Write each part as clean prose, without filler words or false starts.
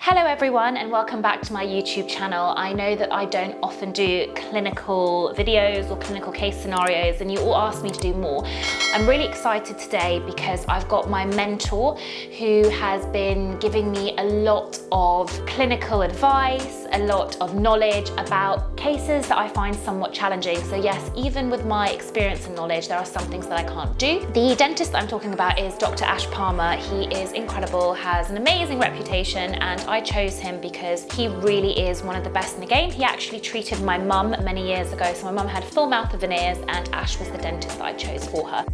Hello everyone and welcome back to my YouTube channel. I know that I don't often do clinical videos or clinical case scenarios and you all ask me to do more. I'm really excited today because I've got my mentor who has been giving me a lot of clinical advice, a lot of knowledge about cases that I find somewhat challenging. So yes, even with my experience and knowledge, there are some things that I can't do. The dentist that I'm talking about is Dr Ash Parmer. He is incredible, has an amazing reputation, and I chose him because he really is one of the best in the game. He actually treated my mum many years ago. So my mum had full mouth of veneers and Ash was the dentist that I chose for her.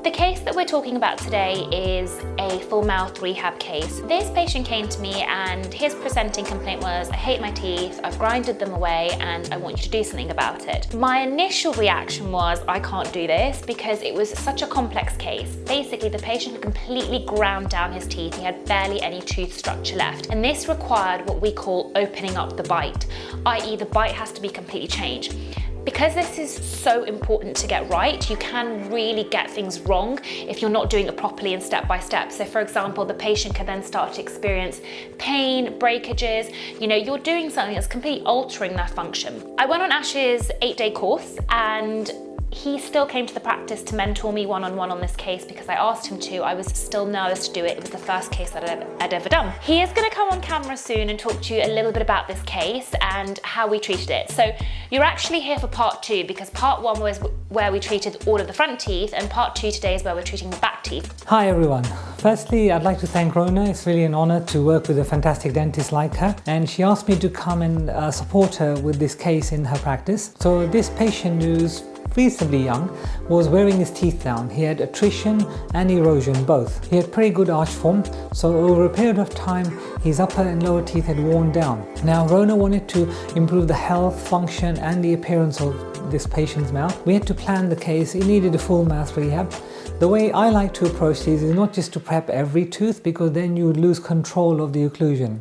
The case that we're talking about today is a full mouth rehab case. This patient came to me and his presenting complaint was, I hate my teeth, I've grinded them away and I want you to do something about it. My initial reaction was, I can't do this because it was such a complex case. Basically, the patient had completely ground down his teeth. He had barely any tooth structure left. And this required what we call opening up the bite, i.e. the bite has to be completely changed. Because this is so important to get right, you can really get things wrong if you're not doing it properly and step by step. So for example, the patient can then start to experience pain, breakages. You know, you're doing something that's completely altering their function. I went on Ash's 8-day course and he still came to the practice to mentor me one-on-one on this case because I asked him to. I was still nervous to do it. It was the first case that I'd ever done. He is going to come on camera soon and talk to you a little bit about this case and how we treated it. So you're actually here for part 2 because part 1 was where we treated all of the front teeth and part 2 today is where we're treating the back teeth. Hi everyone. Firstly, I'd like to thank Rhona. It's really an honor to work with a fantastic dentist like her, and she asked me to come and support her with this case in her practice. So this patient who's reasonably young was wearing his teeth down. He had attrition and erosion both. He had pretty good arch form, so over a period of time his upper and lower teeth had worn down. Now Rhona wanted to improve the health, function and the appearance of this patient's mouth. We had to plan the case. He needed a full mouth rehab. The way I like to approach these is not just to prep every tooth because then you would lose control of the occlusion.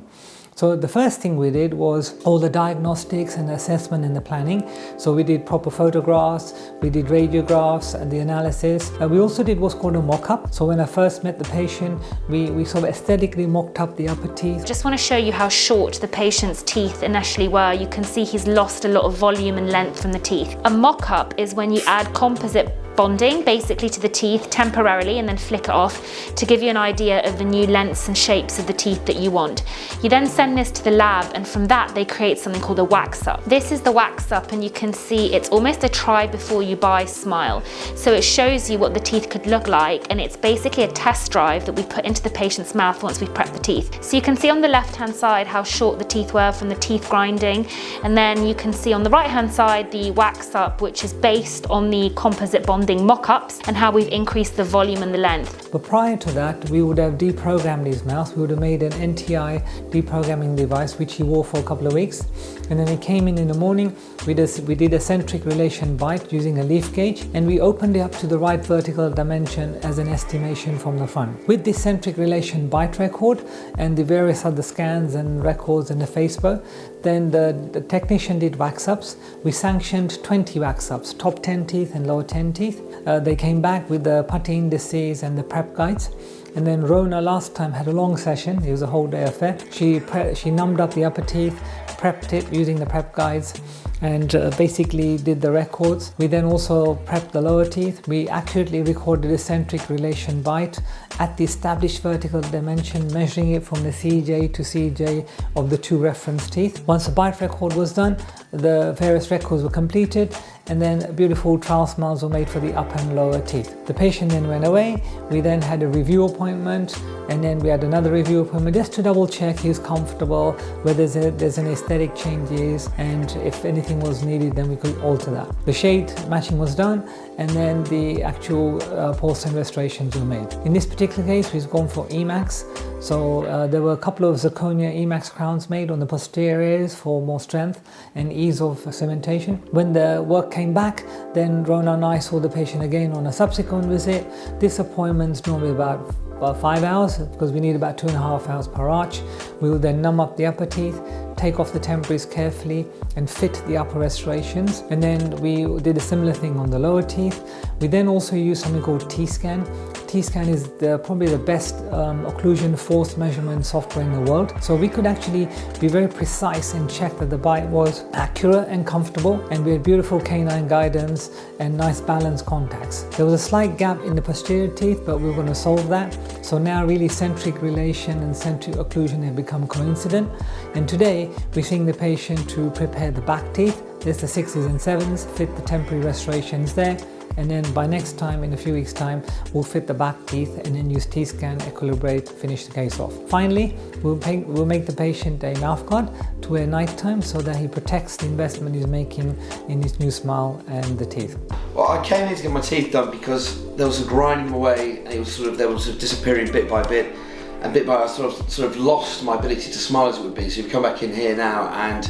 So the first thing we did was all the diagnostics and assessment and the planning. So we did proper photographs, we did radiographs and the analysis. We also did what's called a mock-up. So when I first met the patient, we sort of aesthetically mocked up the upper teeth. Just want to show you how short the patient's teeth initially were. You can see he's lost a lot of volume and length from the teeth. A mock-up is when you add composite bonding basically to the teeth temporarily and then flick it off to give you an idea of the new lengths and shapes of the teeth that you want. You then send this to the lab and from that they create something called a wax up. This is the wax up and you can see it's almost a try before you buy smile. So it shows you what the teeth could look like and it's basically a test drive that we put into the patient's mouth once we've prepped the teeth. So you can see on the left hand side how short the teeth were from the teeth grinding, and then you can see on the right hand side the wax up, which is based on the composite bonding mock-ups and how we've increased the volume and the length. But prior to that, we would have deprogrammed his mouth. We would have made an NTI deprogramming device which he wore for a couple of weeks, and then he came in the morning. We did a centric relation bite using a leaf gauge and we opened it up to the right vertical dimension as an estimation from the front. With this centric relation bite record and the various other scans and records and the face bow, then the technician did wax ups. We sanctioned 20 wax ups, top 10 teeth and lower 10 teeth. They came back with the putty indices and the prep guides. And then Rhona last time had a long session. It was a whole day affair. She numbed up the upper teeth, prepped it using the prep guides, and basically did the records. We then also prepped the lower teeth. We accurately recorded a centric relation bite at the established vertical dimension, measuring it from the CJ to CJ of the two reference teeth. Once the bite record was done, the various records were completed, and then beautiful trial smiles were made for the upper and lower teeth. The patient then went away. We then had a review appointment, and then we had another review appointment just to double check he was comfortable, whether there's any aesthetic changes, and if anything was needed then we could alter that. The shade matching was done, and then the actual porcelain restorations were made. In this particular case we've gone for Emax. So there were a couple of zirconia Emax crowns made on the posterior areas for more strength and ease of cementation. When the work came back, then Rhona and I saw the patient again on a subsequent visit. This appointment's normally about 5 hours because we need about 2.5 hours per arch. We will then numb up the upper teeth, take off the temporaries carefully and fit the upper restorations. And then we did a similar thing on the lower teeth. We then also used something called T-scan. T-Scan is probably the best occlusion force measurement software in the world. So we could actually be very precise and check that the bite was accurate and comfortable, and we had beautiful canine guidance and nice balanced contacts. There was a slight gap in the posterior teeth, but we were going to solve that. So now really centric relation and centric occlusion have become coincident. And today we're seeing the patient to prepare the back teeth. There's the 6s and 7s, fit the temporary restorations there. And then by next time, in a few weeks' time, we'll fit the back teeth and then use T-Scan, equilibrate, finish the case off. Finally, we'll make the patient a mouth guard to wear nighttime so that he protects the investment he's making in his new smile and the teeth. Well, I came here to get my teeth done because there was a grinding away, and they were sort of disappearing bit by bit. And bit by bit, I sort of lost my ability to smile as it would be. So you've come back in here now, and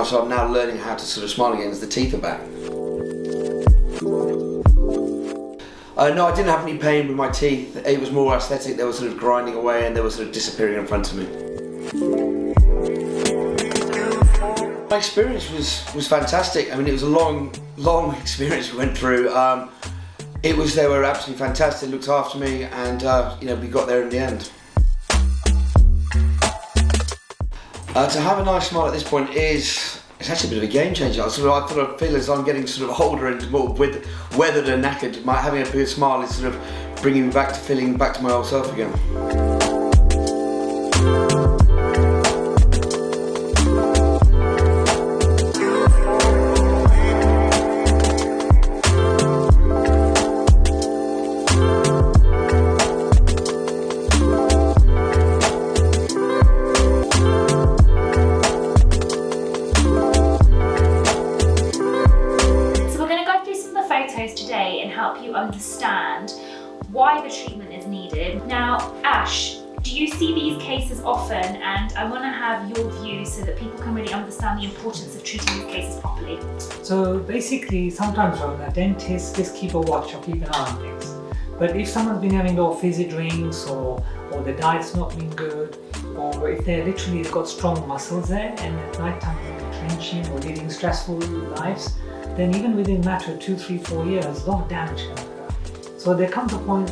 so I'm now learning how to sort of smile again as the teeth are back. No, I didn't have any pain with my teeth. It was more aesthetic. They were sort of grinding away and they were sort of disappearing in front of me. My experience was fantastic. I mean, it was a long experience we went through. They were absolutely fantastic, looked after me, and we got there in the end. To have a nice smile at this point it's actually a bit of a game changer. I sort of feel as I'm getting sort of older and more weathered and knackered. Having a good smile is sort of bringing me back to feeling back to my old self again. Today and help you understand why the treatment is needed. Now, Ash, do you see these cases often? And I want to have your view so that people can really understand the importance of treating these cases properly. So basically, sometimes Rhona, dentists just keep a watch or keep an eye on things. But if someone's been having low fizzy drinks or the diet's not been good, or if they've got strong muscles there and at night time they're trenching or leading stressful lives, then even within a matter of 2, 3, 4 years, a lot of damage can occur. So there comes a point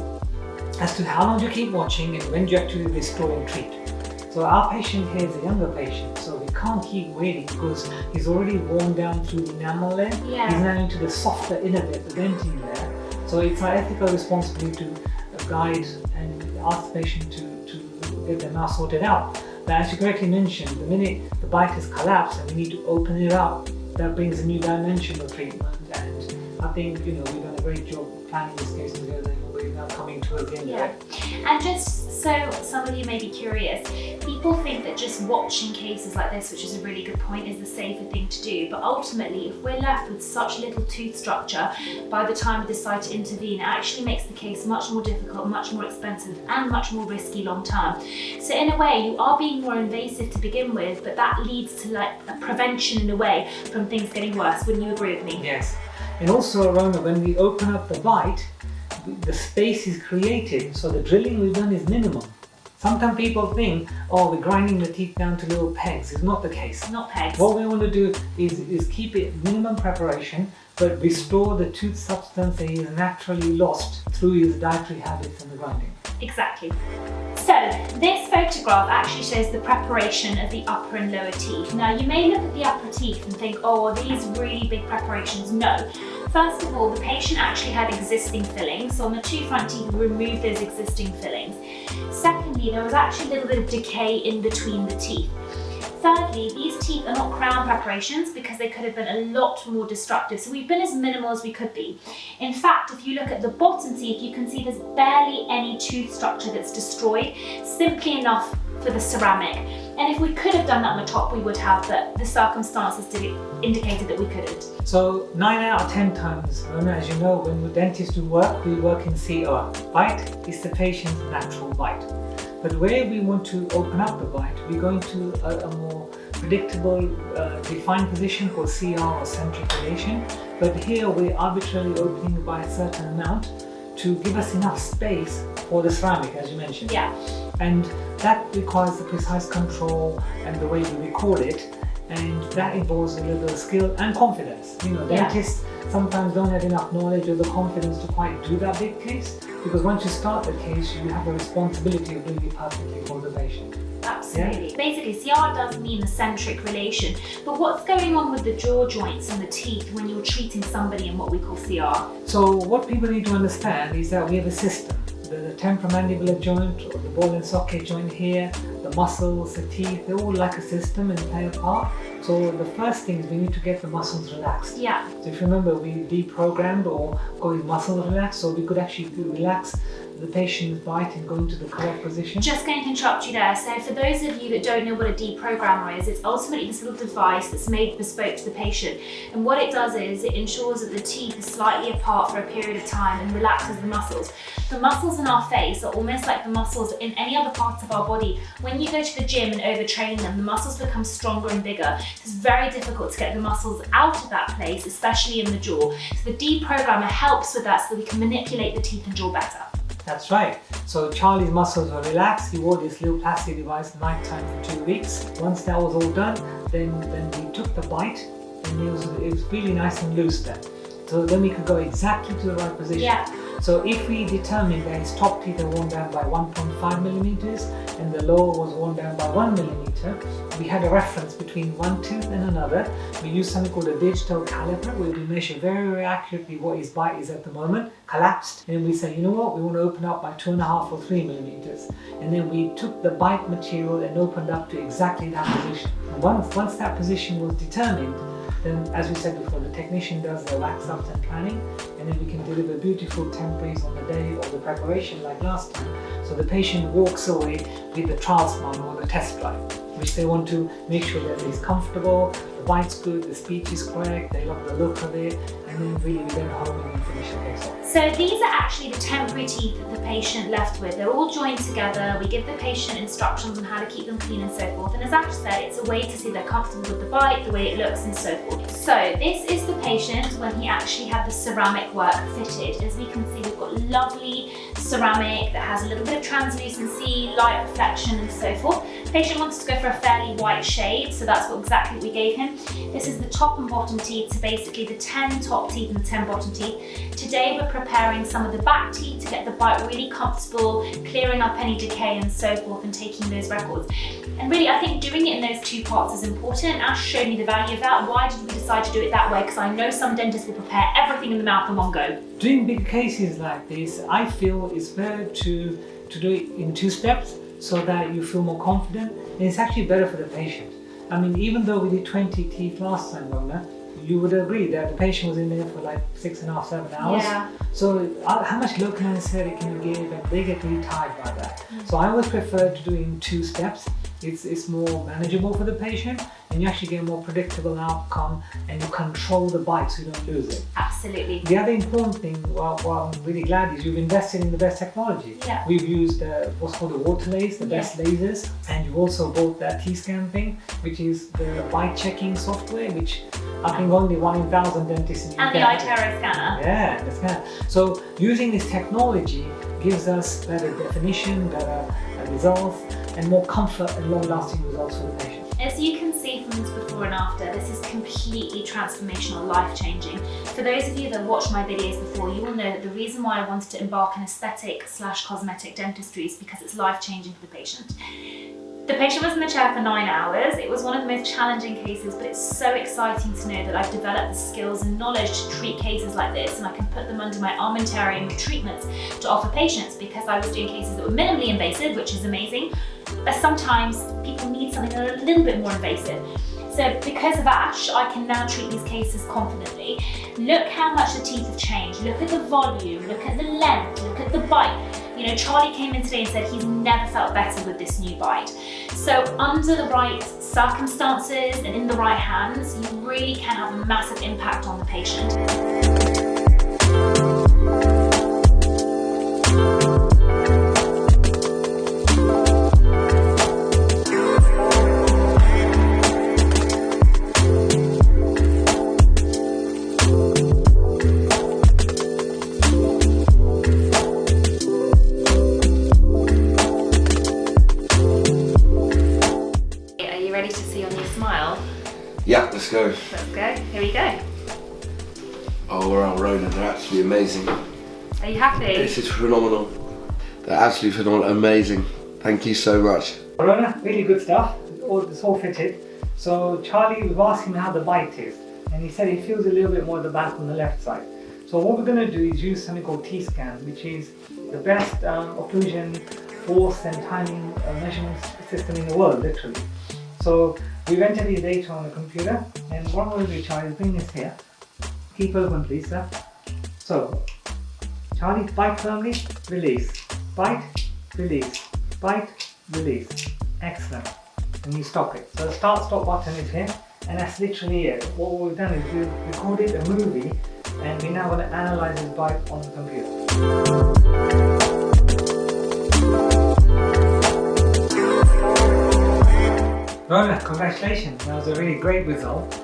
as to how long do you keep watching and when do you actually restore and treat. So our patient here is a younger patient, so we can't keep waiting because he's already worn down through the enamel layer. Yeah. He's now into the softer inner bit, the dentine layer. So it's our ethical responsibility to guide and ask the patient to get their mouth sorted out. But as you correctly mentioned, the minute the bite has collapsed and we need to open it up, that brings a new dimension of treatment, and I think we've done a great job planning this case together, and we're now coming towards the end of it. And just so some of you may be curious, people think that just watching cases like this, which is a really good point, is the safer thing to do. But ultimately, if we're left with such little tooth structure, by the time we decide to intervene, it actually makes the case much more difficult, much more expensive, and much more risky long term. So in a way, you are being more invasive to begin with, but that leads to like a prevention in a way from things getting worse. Wouldn't you agree with me? Yes. And also, Rhona, when we open up the bite, the space is created, so the drilling we've done is minimum. Sometimes people think, we're grinding the teeth down to little pegs. It's not the case. Not pegs. What we want to do is keep it minimum preparation, but restore the tooth substance that he has naturally lost through his dietary habits and the grinding. Exactly. So this photograph actually shows the preparation of the upper and lower teeth. Now you may look at the upper teeth and think, are these really big preparations? No. First of all, the patient actually had existing fillings. So on the 2 front teeth, we removed those existing fillings. Secondly, there was actually a little bit of decay in between the teeth. Thirdly, these teeth are not crown preparations because they could have been a lot more destructive. So we've been as minimal as we could be. In fact, if you look at the bottom teeth, you can see there's barely any tooth structure that's destroyed, simply enough for the ceramic. And if we could have done that on the top, we would have, but the circumstances indicated that we couldn't. So 9 out of 10 times, Rhona, as you know, when the dentists do work, we work in CR. Bite is the patient's natural bite. But where we want to open up the bite, we go into a more predictable, defined position called CR or centric relation. But here we're arbitrarily opening by a certain amount to give us enough space for the ceramic, as you mentioned. Yeah. And that requires the precise control and the way we record it. And that involves a little bit of skill and confidence. Dentists sometimes don't have enough knowledge or the confidence to quite do that big case. because once you start the case, you have a responsibility of doing it perfectly for the patient. Absolutely. Yeah. Basically, CR does mean the centric relation, but what's going on with the jaw joints and the teeth when you're treating somebody in what we call CR? So what people need to understand is that we have a system. The temporomandibular joint, or the ball and socket joint here, the muscles, the teeth, they're all like a system and play a part. So the first thing is we need to get the muscles relaxed. Yeah. So if you remember, we deprogrammed or got his muscles relaxed, so we could actually relax the patient's bite and go into the correct position. Just going to interrupt you there. So for those of you that don't know what a deprogrammer is, it's ultimately this little device that's made bespoke to the patient. And what it does is it ensures that the teeth are slightly apart for a period of time and relaxes the muscles. The muscles in our face are almost like the muscles in any other parts of our body. When you go to the gym and overtrain them, the muscles become stronger and bigger. It's very difficult to get the muscles out of that place, especially in the jaw. So the deprogrammer helps with that so that we can manipulate the teeth and jaw better. That's right. So Charlie's muscles were relaxed. He wore this little plastic device night time for 2 weeks. Once that was all done, then we took the bite, and it was really nice and loose then. So then we could go exactly to the right position. Yeah. So if we determine that his top teeth are worn down by 1.5 millimeters and the lower was worn down by 1 millimeter, we had a reference between one tooth and another. We use something called a digital caliper where we measure very, very accurately what his bite is at the moment, collapsed, and we say, you know what, we want to open up by 2.5 or 3 millimeters. And then we took the bite material and opened up to exactly that position. And once that position was determined, then, as we said before, the technician does the wax ups and planning, and then we can deliver beautiful temporaries on the day of the preparation like last time. So the patient walks away with the trial smile or the test drive, which they want to make sure that he's comfortable, the bite's good, the speech is correct, they love the look of it, and then really we go home and finish the case off. So these are actually the temporary teeth that the patient left with. They're all joined together. We give the patient instructions on how to keep them clean and so forth. And as Ash said, it's a way to see they're comfortable with the bite, the way it looks and so forth. So this is the patient when he actually had the ceramic work fitted. As we can see, we've got lovely ceramic that has a little bit of translucency, light reflection and so forth. The patient wants to go for a fairly white shade, so that's exactly what we gave him. This is the top and bottom teeth, so basically the 10 top teeth and the 10 bottom teeth. Today we're preparing some of the back teeth to get the bite really comfortable, clearing up any decay and so forth and taking those records. And really I think doing it in those two parts is important. Ash showed me the value of that. Why did we decide to do it that way? Because I know some dentists will prepare everything in the mouth in one go. Doing big cases like this, I feel it's better to do it in 2 steps so that you feel more confident, and it's actually better for the patient. I mean, even though we did 20 teeth last time, Rhona, you would agree that the patient was in there for like 6.5, 7 hours. Yeah. So how much local anesthetic can you give? And they get really tired by that. So I always prefer to do it in 2 steps. It's more manageable for the patient, and you actually get a more predictable outcome, and you control the bite so you don't lose it. Absolutely. The other important thing, well, I'm really glad, is you've invested in the best technology. Yeah. We've used what's called the water lasers, the best lasers, and you've also bought that T-scan thing, which is the bite checking software, which I think only 1 in 1,000 dentists in the UK. And the iTero scanner. Yeah, the scanner. So using this technology gives us better definition, better results, and more comfort and long-lasting results for the patient. As you can see from this before and after, this is completely transformational, life-changing. For those of you that watched my videos before, you will know that the reason why I wanted to embark on aesthetic/cosmetic dentistry is because it's life-changing for the patient. The patient was in the chair for 9 hours. It was one of the most challenging cases, but it's so exciting to know that I've developed the skills and knowledge to treat cases like this, and I can put them under my armamentarium of treatments to offer patients, because I was doing cases that were minimally invasive, which is amazing, but sometimes people need something a little bit more invasive. So because of Ash, I can now treat these cases confidently. Look how much the teeth have changed. Look at the volume, look at the length, look at the bite. You know, Charlie came in today and said he's never felt better with this new bite. So under the right circumstances and in the right hands, you really can have a massive impact on the patient. Yeah, let's go. Let's go. Here we go. Oh, we're on Rhona. They're actually amazing. Are you happy? This is phenomenal. They're absolutely phenomenal, amazing. Thank you so much. Rhona, really good stuff. It's all fitted. So Charlie, we've asked him how the bite is, and he said he feels a little bit more at the back on the left side. So what we're going to do is use something called T-scan, which is the best occlusion, force and timing measurement system in the world, literally. So we've entered the data on the computer, and what I'm going to do, Charlie, is bring this here. Keep open, please, sir. So, Charlie, bite firmly, release. Bite, release. Bite, release. Excellent. And you stop it. So the start-stop button is here, and that's literally it. What we've done is we've recorded a movie, and we're now going to analyze his bite on the computer. Rhona, congratulations. That was a really great result.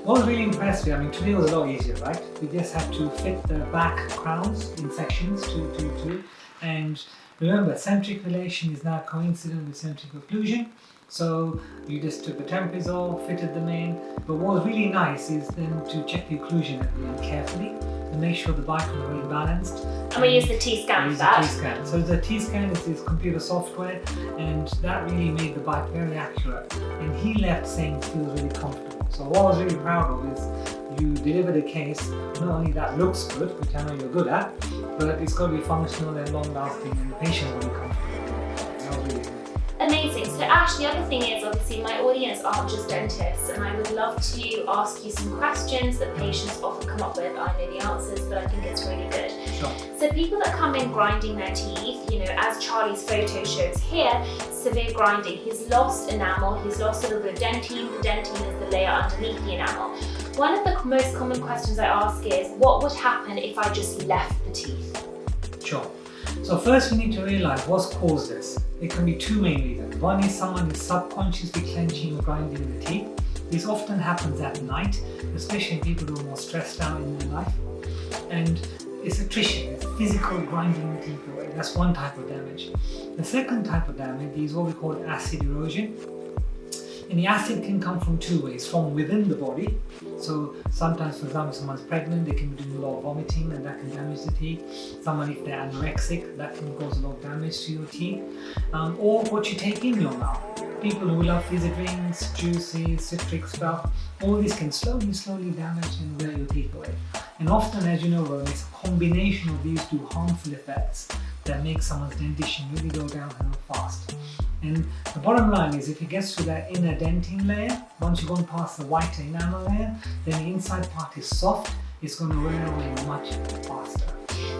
What was really impressed with, I mean, today was a lot easier, right? We just had to fit the back crowns in sections, two, and remember, centric relation is now coincident with centric occlusion. So you just took the temperatures off, fitted them in, but what was really nice is then to check the occlusion at the end carefully and make sure the bite was really balanced. And we use the T-scan for that. T-scan. So the T-scan is this computer software, and that really made the bite very accurate. And he left saying it feels really comfortable. So what I was really proud of is you delivered a case, not only that looks good, which I know you're good at, but it's got to be functional and long lasting, and the patient will be comfortable. That was really good. Amazing. So Ash, the other thing is obviously my audience aren't just dentists, and I would love to ask you some questions that patients often come up with. I know the answers, but I think it's really good. Sure. So people that come in grinding their teeth, you know, as Charlie's photo shows here, severe grinding. He's lost enamel, he's lost a little bit of dentine. The dentine is the layer underneath the enamel. One of the most common questions I ask is, what would happen if I just left the teeth? Sure. So first we need to realize what's caused this. It can be two main reasons. One is someone is subconsciously clenching or grinding the teeth. This often happens at night, especially in people who are more stressed out in their life. And it's attrition, it's physical grinding the teeth away. That's one type of damage. The second type of damage is what we call acid erosion. And the acid can come from two ways, from within the body. So sometimes, for example, someone's pregnant, they can be doing a lot of vomiting and that can damage the teeth. Someone, if they're anorexic, that can cause a lot of damage to your teeth. Or what you take in your mouth. People who love fizzy drinks, juices, citric stuff, all this can slowly damage and wear your teeth away. And often, as you know, Rhona, it's a combination of these two harmful effects that make someone's dentition really go downhill fast. And the bottom line is, if it gets to that inner dentine layer, once you've gone past the white enamel layer, then the inside part is soft, it's going to wear away much faster.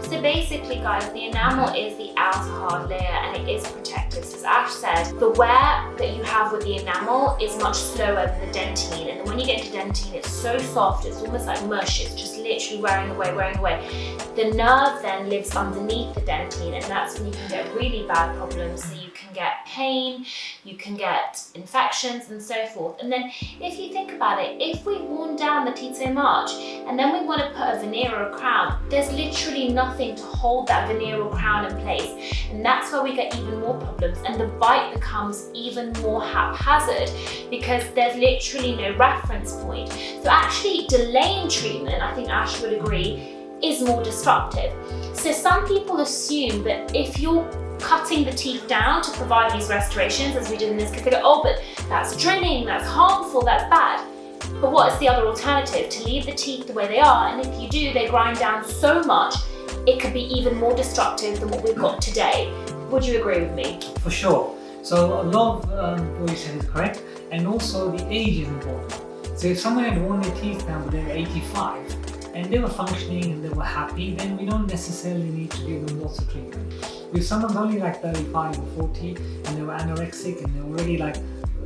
So basically, guys, the enamel is the outer hard layer and it is protective. So as Ash said, the wear that you have with the enamel is much slower than the dentine. And then when you get into dentine, it's so soft, it's almost like mush. It's just literally wearing away. The nerve then lives underneath the dentine, and that's when you can get really bad problems. So you can get pain, you can get infections and so forth. And then if you think about it, if we've worn down the teeth so much and then we want to put a veneer or a crown, there's literally nothing to hold that veneer or crown in place. And that's where we get even more problems, and the bite becomes even more haphazard because there's literally no reference point. So actually delaying treatment, I think Ash would agree, is more destructive. So some people assume that if you're cutting the teeth down to provide these restorations, as we did in this case, they go, oh, but that's drilling, that's harmful, that's bad. But what is the other alternative? To leave the teeth the way they are, and if you do, they grind down so much, it could be even more destructive than what we've got today. Would you agree with me? For sure. So a lot of what you said is correct, and also the age is important. So if someone had worn their teeth down but they were 85, and they were functioning and they were happy, then we don't necessarily need to give them lots of treatment. If someone's only like 35 or 40 and they were anorexic and they're already like,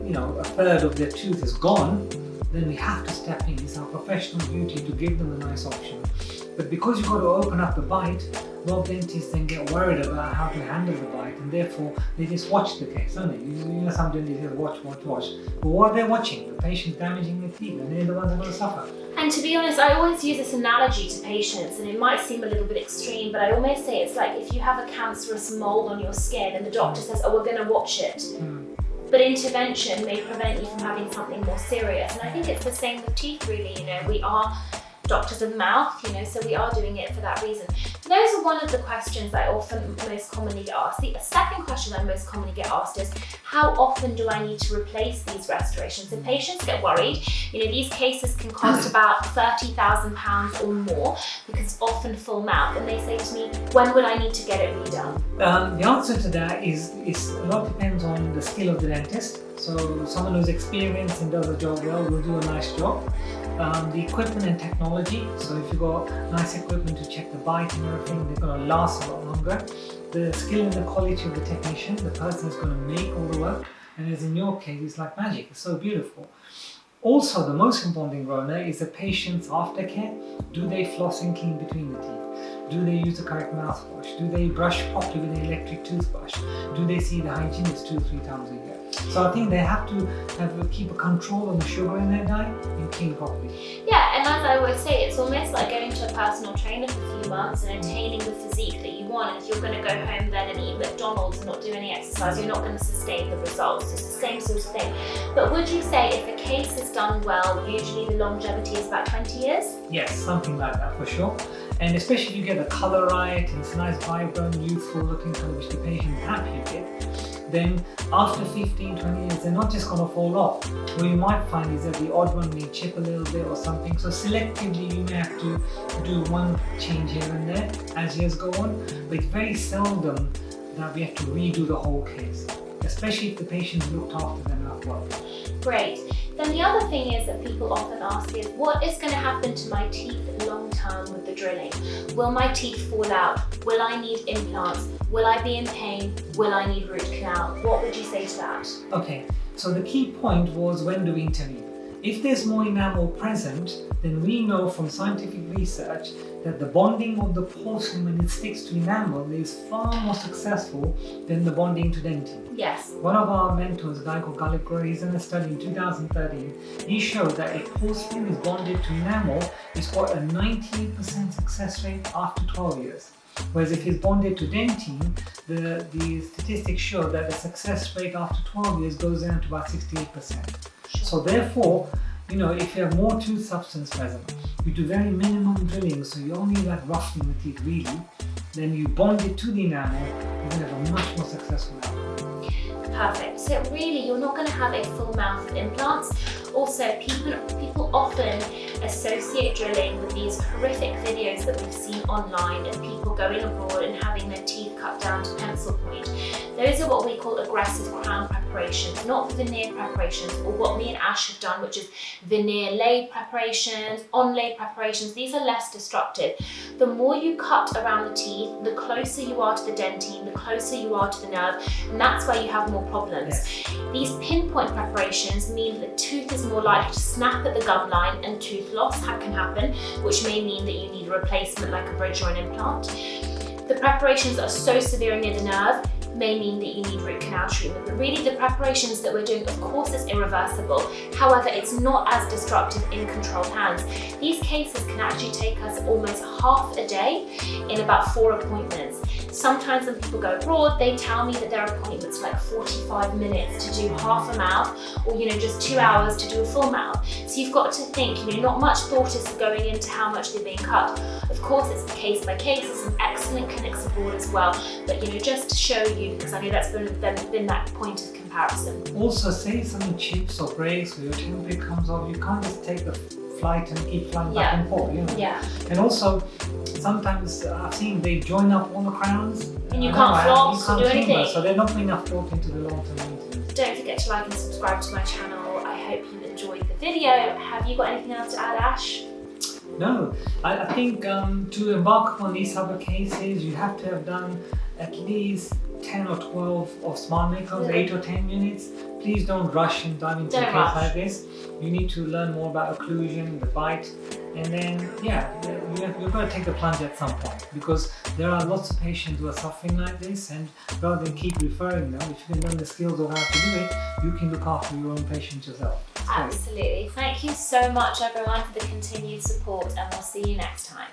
you know, a third of their tooth is gone, then we have to step in. It's our professional duty to give them a nice option. But because you've got to open up the bite, a lot of dentists then get worried about how to handle the bite, and therefore they just watch the case, don't they? You know, some dentists just watch. But what are they watching? The patient's damaging their teeth, and they're the ones that are going to suffer. And to be honest, I always use this analogy to patients, and it might seem a little bit extreme, but I almost say it's like if you have a cancerous mold on your skin and the doctor says, oh, we're going to watch it. But intervention may prevent you from having something more serious. And I think it's the same with teeth, really. You know, doctors of mouth, you know, so we are doing it for that reason. Those are one of the questions I often most commonly get asked. The second question I most commonly get asked is, how often do I need to replace these restorations? So patients get worried. You know, these cases can cost about £30,000 or more because it's often full mouth, and they say to me, when would I need to get it redone? The answer to that is a lot depends on the skill of the dentist. So someone who's experienced and does the job well will do a nice job. The equipment and technology, so if you've got nice equipment to check the bite and everything, they're going to last a lot longer. The skill and the quality of the technician, the person is going to make all the work, and as in your case, it's like magic, it's so beautiful. Also, the most important thing, Rhona, is the patient's aftercare. Do they floss and clean between the teeth? Do they use the correct mouthwash? Do they brush properly with an electric toothbrush? Do they see the hygienist 2 or 3 times a year? So I think they have to keep a control on the sugar in their diet and clean properly. Yeah, and as I always say, it's almost like going to a personal trainer for a few months and attaining the physique that you want. And if you're going to go home then and eat McDonald's and not do any exercise, you're not going to sustain the results. It's the same sort of thing. But would you say if a case is done well, usually the longevity is about 20 years? Yes, something like that for sure. And especially if you get the colour right, and it's a nice, vibrant, youthful looking colour which the patient is happy with, then after 15, 20 years, they're not just going to fall off. What you might find is that the odd one may chip a little bit or something. So selectively, you may have to do one change here and there as years go on, but it's very seldom that we have to redo the whole case, especially if the patient's looked after them enough well. Great. Then the other thing is that people often ask is, what is going to happen to my teeth long term with the drilling? Will my teeth fall out? Will I need implants? Will I be in pain? Will I need root canal? What would you say to that? Okay, so the key point was, when do we intervene? If there's more enamel present, then we know from scientific research that the bonding of the porcelain when it sticks to enamel is far more successful than the bonding to dentine. Yes. One of our mentors, a guy called Gallagher, he's in a study in 2013. He showed that if porcelain is bonded to enamel, it's got a 98% success rate after 12 years. Whereas if it's bonded to dentine, the statistics show that the success rate after 12 years goes down to about 68%. So therefore, you know, if you have more tooth substance present, you do very minimum drilling, so you're only like roughening the teeth really, then you bond it to the enamel, you're going to have a much more successful outcome. Perfect. So really, you're not going to have a full mouth of implants. Also, people often associate drilling with these horrific videos that we've seen online of people going abroad and having their teeth cut down to pencil point. Those are what we call aggressive crown preparations, not veneer preparations, or what me and Ash have done, which is veneer laid preparations, on-laid preparations. These are less destructive. The more you cut around the teeth, the closer you are to the dentine, the closer you are to the nerve, and that's where you have more problems. Yes. These pinpoint preparations mean that the tooth is more likely to snap at the gum line and tooth loss can happen, which may mean that you need a replacement like a bridge or an implant. The preparations that are so severe near the nerve may mean that you need root canal treatment, but really the preparations that we're doing, of course, is irreversible. However, it's not as destructive in controlled hands. These cases can actually take us almost half a day in about 4 appointments. Sometimes when people go abroad, they tell me that their appointments are like 45 minutes to do half a mouth, or just 2 hours to do a full mouth. So you've got to think, not much thought is going into how much they're being cut. Of course, it's case by case. There's some excellent clinics abroad as well, but just to show you, because I know that's been that point of comparison. Also, say something chips or breaks or your temperature comes off, you can't just take the flight and keep flying back and forth. Yeah. And also, sometimes I've seen they join up all the crowns. And you can't floss or do anything. So they're not putting enough thought into the long-term maintenance. Don't forget to like and subscribe to my channel. I hope you enjoyed the video. Have you got anything else to add, Ash? No, I think to embark upon these type of cases, you have to have done at least 10 or 12 of smart makeovers, 8 or 10 units. Please don't rush and dive into a case like this. You need to learn more about occlusion, the bite, and then you've got to take the plunge at some point, because there are lots of patients who are suffering like this, and rather than keep referring them, if you can learn the skills of how to do it, you can look after your own patients yourself. Absolutely. Thank you so much, everyone, for the continued support, and we'll see you next time.